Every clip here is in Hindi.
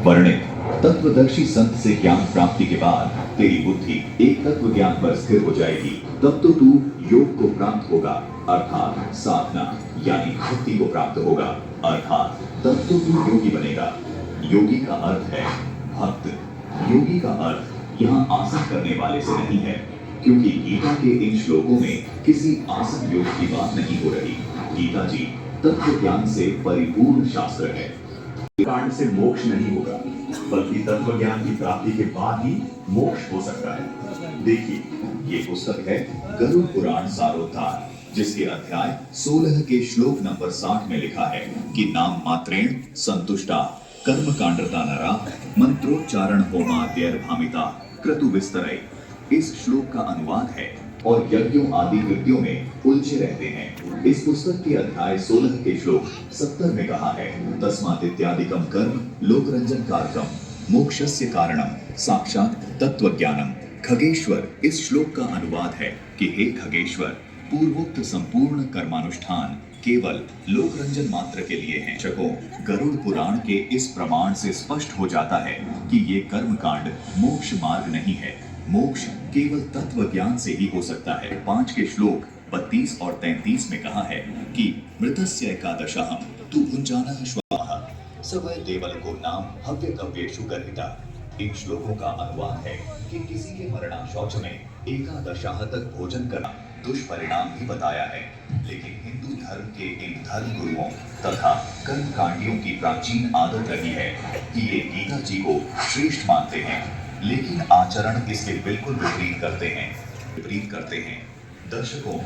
वर्णित तत्वदर्शी संत से ज्ञान प्राप्ति के बाद तेरी बुद्धि एक तत्व ज्ञान पर स्थिर हो जाएगी। तब तो तू योग को प्राप्त होगा, अर्थात साधना यानी भक्ति को प्राप्त होगा, अर्थात तब तो तू योगी बनेगा। योगी का अर्थ है भक्त। योगी का अर्थ यहाँ आसन करने वाले से नहीं है, क्योंकि गीता के इन श्लोकों में किसी आसन योग की बात नहीं हो रही। गीता जी तत्व ज्ञान से परिपूर्ण शास्त्र है। कांड से मोक्ष नहीं होगा, बल्कि तत्व ज्ञान की प्राप्ति के बाद ही मोक्ष हो सकता है। देखिए, ये पुस्तक है गरुड़ पुराण सारोद्धार, जिसके अध्याय 16 के श्लोक नंबर 60 में लिखा है कि नाम मात्रेण संतुष्टा कर्म कांडता नरा मंत्रोच्चारण होमाद्यर्भामिता क्रतु विस्तरै। इस श्लोक का अनुवाद है और यज्ञों आदि कृत्यों में उलझे रहते हैं। इस पुस्तक के अध्याय 16 के श्लोक 70 में कहा है तस्मात् इत्यादिकं कर्म लोकरंजन कारकम मोक्षस्य कारणम साक्षात तत्वज्ञानम। खगेश्वर इस श्लोक का अनुवाद है कि हे खगेश्वर, पूर्वोक्त संपूर्ण कर्मानुष्ठान केवल लोकरंजन मात्र के लिए हैं। शकों गरुड़ पुराण के इस प्रमाण से स्पष्ट हो जाता है कि ये कर्मकांड मोक्ष मार्ग नहीं है। मोक्ष केवल तत्व ज्ञान से ही हो सकता है। 5 के श्लोक 32 और 33 में कहा है कि मृतस्य एकादशहम तु भुञ्जानः श्वाहा सवै देवल को नाम हव्य कव्येषु गर्हिता। इन श्लोकों का अनुवाद है कि किसी के मरणाशौच में एकादशाह तक भोजन करना दुष्परिणाम भी बताया है, लेकिन हिंदू धर्म के इन धर्म गुरुओं तथा कर्मकांडियों की प्राचीन आदत रही है कि ये गीता जी को श्रेष्ठ मानते हैं, लेकिन आचरण इसके बिल्कुल विपरीत करते हैं। दर्शकों,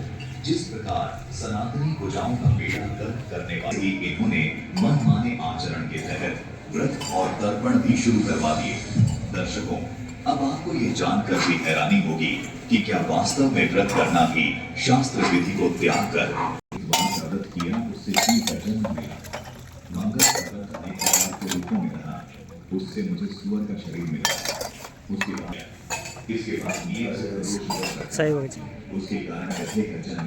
जिस प्रकार सनातनी पूजाओं का बेड़ा गर्क करने वाली इन्होंने मनमाने आचरण के तहत व्रत और तर्पण भी शुरू करवा दिए। दर्शकों, अब आपको ये जानकर भी हैरानी होगी कि क्या वास्तव में व्रत करना भी शास्त्र विधि को त्याग कर व्रत किया, उससे जन्म मिला। मंगल व्रत अनेक प्रकार के रूपों में रहा, उससे मुझे सुअर का शरीर मिला। उसके बाद इसके बाद उसके कारण गधे का जन्म